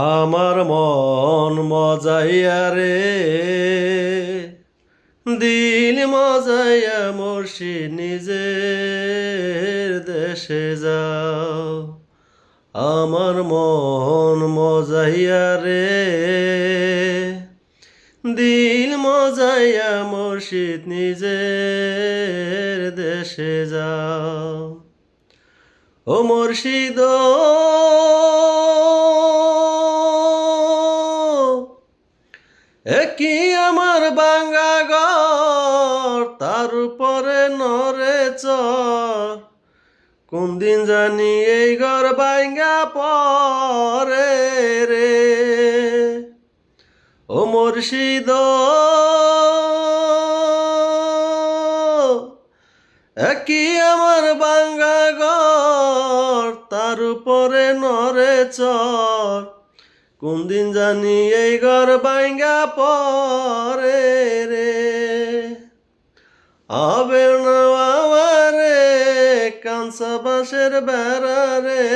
আমার মন মজাইয়া রে দিল মজাইয়া মুর্শিদ নিজের দেশে যাও। আমার মন মজাইয়া রে দিল মজাইয়া মুর্শিদ নিজের দেশে যাও। ও মুর্শিদ কি আমার বাঙ্গা ঘর তার উপরে নরে চর, কোন দিন জানি এই ঘর ভাঙ্গা পরে রে। ও মুর্শিদ কি আমার বাঙ্গা ঘর তার উপরে নরে চর, কোন দিন জানি এই ঘর ভাঙ্গা পরে রে। হবে না আমারে কাঁচা বাঁশের বেড়া রে,